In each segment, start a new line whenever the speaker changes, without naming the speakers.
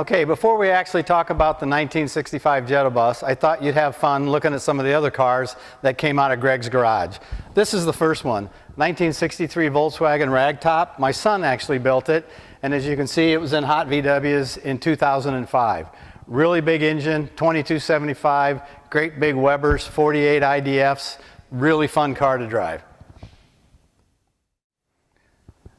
Okay, before we actually talk about the 1965 Jetta Bus, I thought you'd have fun looking at some of the other cars that came out of Greg's garage. This is the first one, 1963 Volkswagen Ragtop. My son actually built it, and as you can see, it was in hot VWs in 2005. Really big engine, 2275, great big Webers, 48 IDFs, really fun car to drive.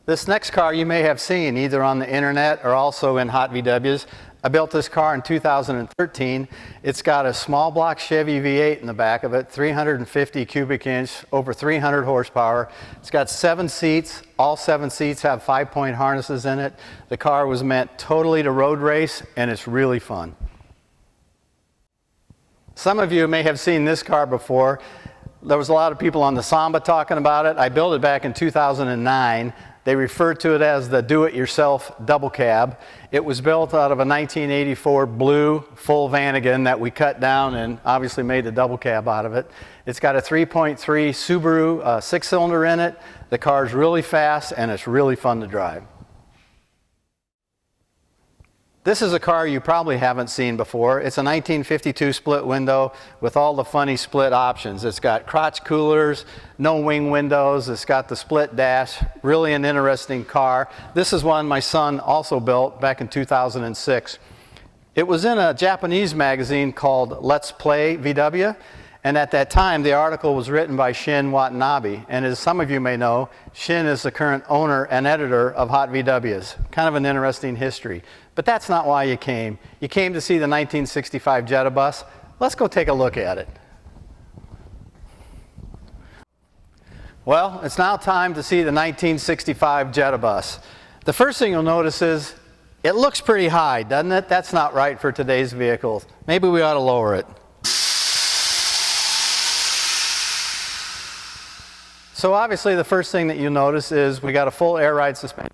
This next car you may have seen either on the internet or also in hot VWs. I built this car in 2013. It's got a small block Chevy V8 in the back of it, 350 cubic inch, over 300 horsepower. It's got 7 seats. All 7 seats have 5-point harnesses in it. The car was meant totally to road race, and it's really fun. Some of you may have seen this car before. There was a lot of people on the Samba talking about it. I built it back in 2009. They referred to it as the do-it-yourself double cab. It was built out of a 1984 blue full Vanagon that we cut down and obviously made a double cab out of it. It's got a 3.3 Subaru 6-cylinder in it. The car's really fast and it's really fun to drive. This is a car you probably haven't seen before. It's a 1952 split window with all the funny split options. It's got crotch coolers, no wing windows, it's got the split dash, really an interesting car. This is one my son also built back in 2006. It was in a Japanese magazine called Let's Play VW, and at that time the article was written by Shin Watanabe, and as some of you may know, Shin is the current owner and editor of Hot VWs. Kind of an interesting history. But that's not why you came. You came to see the 1965 Jetta Bus. Let's go take a look at it. Well, it's now time to see the 1965 Jetta Bus. The first thing you'll notice is it looks pretty high, doesn't it? That's not right for today's vehicles. Maybe we ought to lower it. So obviously the first thing that you notice is we got a full air ride suspension.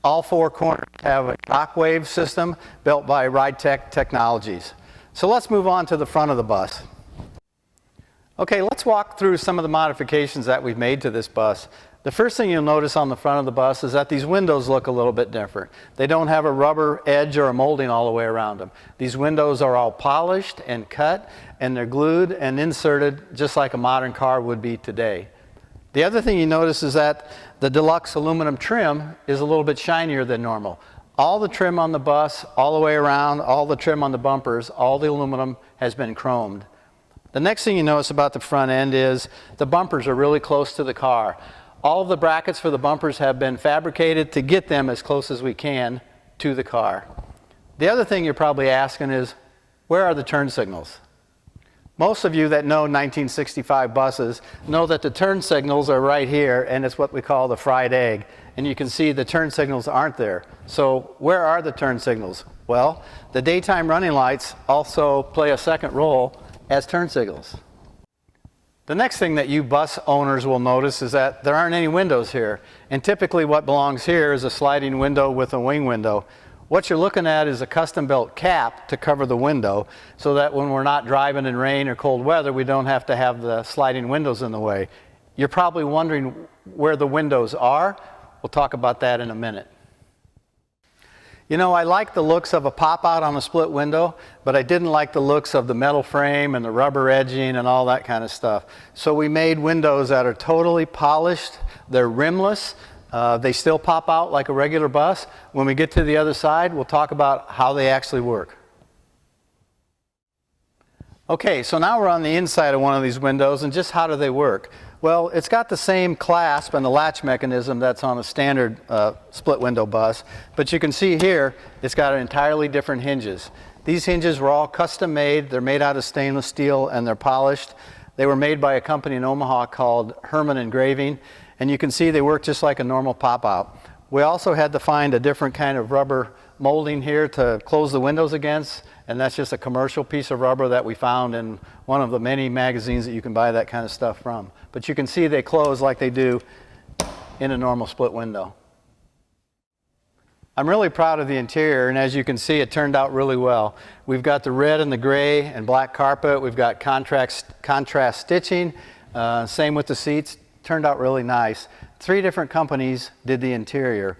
All 4 corners have a shockwave system built by RideTech Technologies. So let's move on to the front of the bus. Okay, let's walk through some of the modifications that we've made to this bus. The first thing you'll notice on the front of the bus is that these windows look a little bit different. They don't have a rubber edge or a molding all the way around them. These windows are all polished and cut, and they're glued and inserted just like a modern car would be today. The other thing you notice is that the deluxe aluminum trim is a little bit shinier than normal. All the trim on the bus, all the way around, all the trim on the bumpers, all the aluminum has been chromed. The next thing you notice about the front end is the bumpers are really close to the car. All of the brackets for the bumpers have been fabricated to get them as close as we can to the car. The other thing you're probably asking is, where are the turn signals? Most of you that know 1965 buses know that the turn signals are right here, and it's what we call the fried egg. And you can see the turn signals aren't there. So where are the turn signals? Well, the daytime running lights also play a second role as turn signals. The next thing that you bus owners will notice is that there aren't any windows here. And typically what belongs here is a sliding window with a wing window. What you're looking at is a custom-built cap to cover the window so that when we're not driving in rain or cold weather, we don't have to have the sliding windows in the way. You're probably wondering where the windows are. We'll talk about that in a minute. You know, I like the looks of a pop-out on a split window, but I didn't like the looks of the metal frame and the rubber edging and all that kind of stuff. So we made windows that are totally polished. They're rimless. They still pop out like a regular bus. When we get to the other side, we'll talk about how they actually work. Okay, so now we're on the inside of one of these windows, and just how do they work? Well, it's got the same clasp and the latch mechanism that's on a standard split window bus, but you can see here it's got entirely different hinges. These hinges were all custom made. They're made out of stainless steel and they're polished. They were made by a company in Omaha called Herman Engraving, and you can see they work just like a normal pop-out. We also had to find a different kind of rubber molding here to close the windows against, and that's just a commercial piece of rubber that we found in one of the many magazines that you can buy that kind of stuff from. But you can see they close like they do in a normal split window. I'm really proud of the interior, and as you can see, it turned out really well. We've got the red and the gray and black carpet. We've got contrast stitching. Same with the seats. Turned out really nice. 3 different companies did the interior.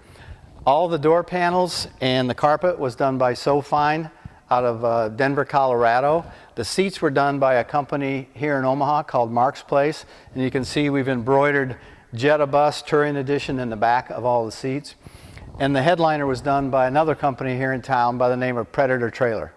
All the door panels and the carpet was done by SoFine out of Denver, Colorado. The seats were done by a company here in Omaha called Mark's Place. And you can see we've embroidered Jetta Bus Touring Edition in the back of all the seats. And the headliner was done by another company here in town by the name of Predator Trailer.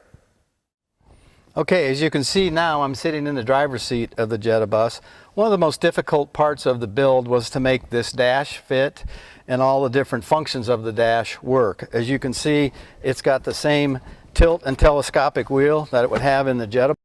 Okay, as you can see now, I'm sitting in the driver's seat of the Jetta Bus. One of the most difficult parts of the build was to make this dash fit and all the different functions of the dash work. As you can see, it's got the same tilt and telescopic wheel that it would have in the Jetta.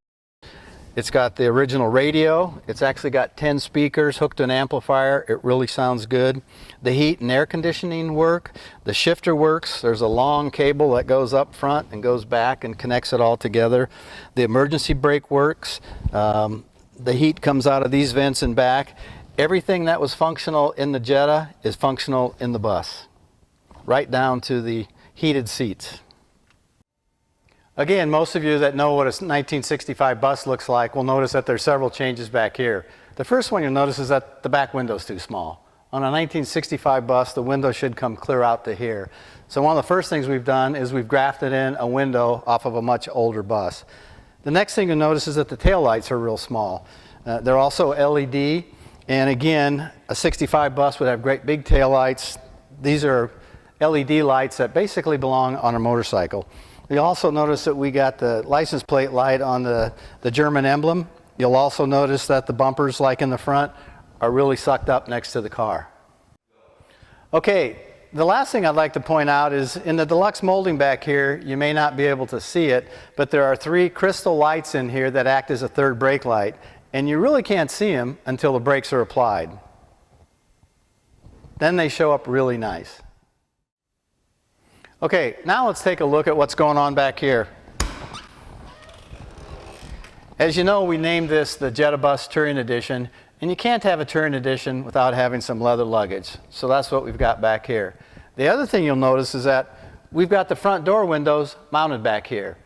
It's got the original radio. It's actually got 10 speakers hooked to an amplifier. It really sounds good. The heat and air conditioning work. The shifter works. There's a long cable that goes up front and goes back and connects it all together. The emergency brake works. The heat comes out of these vents and back. Everything that was functional in the Jetta is functional in the bus, right down to the heated seats. Again, most of you that know what a 1965 bus looks like will notice that there's several changes back here. The first one you'll notice is that the back window's too small. On a 1965 bus, the window should come clear out to here. So one of the first things we've done is we've grafted in a window off of a much older bus. The next thing you'll notice is that the tail lights are real small. They're also LED, and again, a 65 bus would have great big tail lights. These are LED lights that basically belong on a motorcycle. You'll also notice that we got the license plate light on the German emblem. You'll also notice that the bumpers, like in the front, are really sucked up next to the car. Okay, the last thing I'd like to point out is in the deluxe molding back here, you may not be able to see it, but there are 3 crystal lights in here that act as a third brake light, and you really can't see them until the brakes are applied. Then they show up really nice. Okay, now let's take a look at what's going on back here. As you know, we named this the Jetta Bus Touring Edition, and you can't have a Touring Edition without having some leather luggage. So that's what we've got back here. The other thing you'll notice is that we've got the front door windows mounted back here.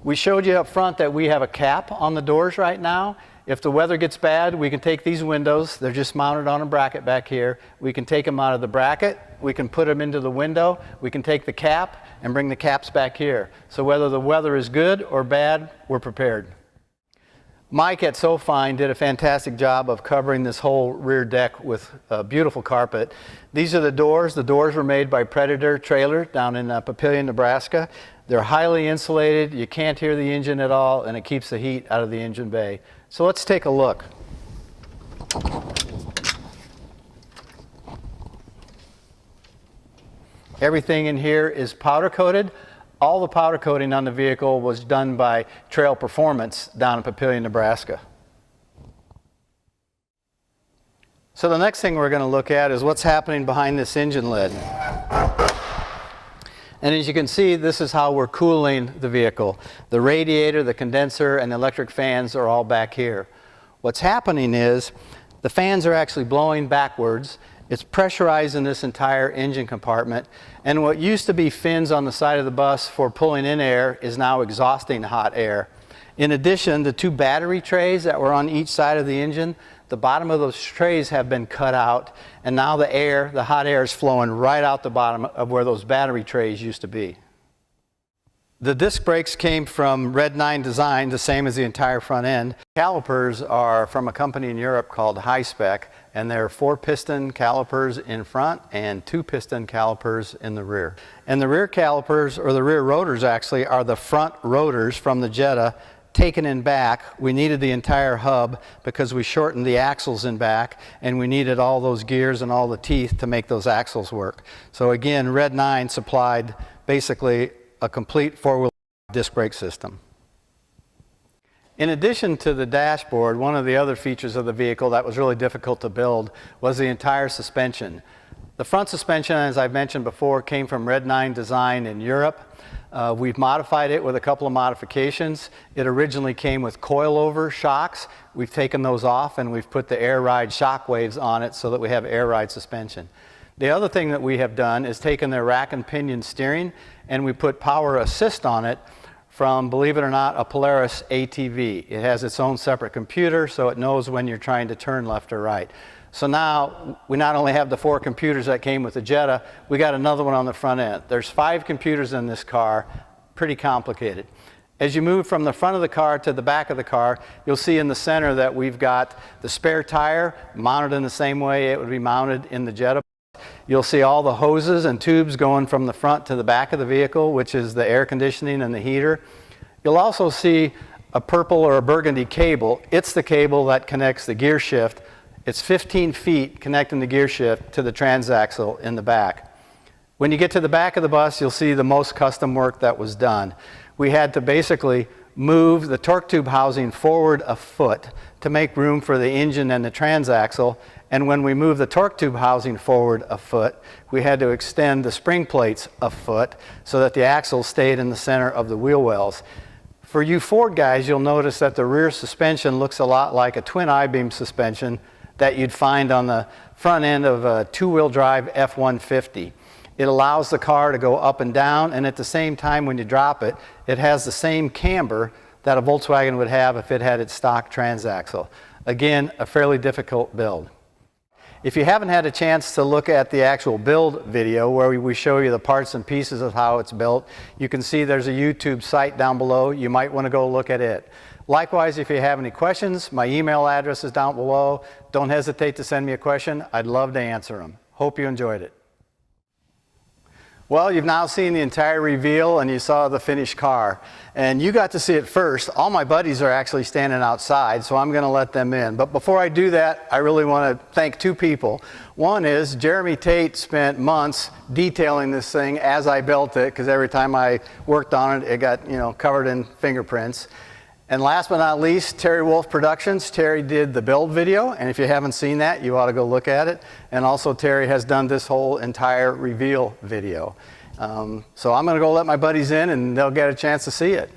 We showed you up front that we have a cap on the doors right now. If the weather gets bad, we can take these windows. They're just mounted on a bracket back here. We can take them out of the bracket. We can put them into the window. We can take the cap and bring the caps back here. So whether the weather is good or bad, we're prepared. Mike at SoFine did a fantastic job of covering this whole rear deck with a beautiful carpet. These are the doors. The doors were made by Predator Trailer down in Papillion, Nebraska. They're highly insulated. You can't hear the engine at all, and it keeps the heat out of the engine bay. So let's take a look. Everything in here is powder coated. All the powder coating on the vehicle was done by Trail Performance down in Papillion, Nebraska. So the next thing we're going to look at is what's happening behind this engine lid. And as you can see, this is how we're cooling the vehicle. The radiator, the condenser, and the electric fans are all back here. What's happening is the fans are actually blowing backwards. It's pressurizing this entire engine compartment. And what used to be fins on the side of the bus for pulling in air is now exhausting hot air. In addition, the 2 battery trays that were on each side of the engine, the bottom of those trays have been cut out, and now the hot air is flowing right out the bottom of where those battery trays used to be. The disc brakes came from Red 9 Design, the same as the entire front end. Calipers are from a company in Europe called High Spec, and they're 4-piston calipers in front and 2-piston calipers in the rear. And the rear calipers, or the rear rotors actually, are the front rotors from the Jetta taken in back. We needed the entire hub because we shortened the axles in back, and we needed all those gears and all the teeth to make those axles work. So again, Red 9 supplied basically a complete 4-wheel disc brake system. In addition to the dashboard, one of the other features of the vehicle that was really difficult to build was the entire suspension. The front suspension, as I've mentioned before, came from Red 9 Design in Europe. We've modified it with a couple of modifications. It originally came with coilover shocks. We've taken those off and we've put the air ride shock waves on it so that we have air ride suspension. The other thing that we have done is taken the rack and pinion steering and we put power assist on it from, believe it or not, a Polaris ATV. It has its own separate computer, so it knows when you're trying to turn left or right. So now we not only have the 4 computers that came with the Jetta, we got another one on the front end. There's 5 computers in this car, pretty complicated. As you move from the front of the car to the back of the car, you'll see in the center that we've got the spare tire mounted in the same way it would be mounted in the Jetta. You'll see all the hoses and tubes going from the front to the back of the vehicle, which is the air conditioning and the heater. You'll also see a purple or a burgundy cable. It's the cable that connects the gear shift. It's 15 feet connecting the gear shift to the transaxle in the back. When you get to the back of the bus, you'll see the most custom work that was done. We had to basically move the torque tube housing forward a foot to make room for the engine and the transaxle. And when we moved the torque tube housing forward a foot, we had to extend the spring plates a foot so that the axle stayed in the center of the wheel wells. For you Ford guys, you'll notice that the rear suspension looks a lot like a twin I-beam suspension that you'd find on the front end of a 2-wheel drive F-150. It allows the car to go up and down, and at the same time when you drop it, it has the same camber that a Volkswagen would have if it had its stock transaxle. Again, a fairly difficult build. If you haven't had a chance to look at the actual build video where we show you the parts and pieces of how it's built, you can see there's a YouTube site down below. You might want to go look at it. Likewise, if you have any questions, my email address is down below. Don't hesitate to send me a question. I'd love to answer them. Hope you enjoyed it. Well, you've now seen the entire reveal and you saw the finished car. And you got to see it first. All my buddies are actually standing outside, so I'm going to let them in. But before I do that, I really want to thank 2 people. One is Jeremy Tate spent months detailing this thing as I built it, because every time I worked on it, it got covered in fingerprints. And last but not least, Terry Wolf Productions. Terry did the build video, and if you haven't seen that, you ought to go look at it. And also Terry has done this whole entire reveal video. So I'm going to go let my buddies in, and they'll get a chance to see it.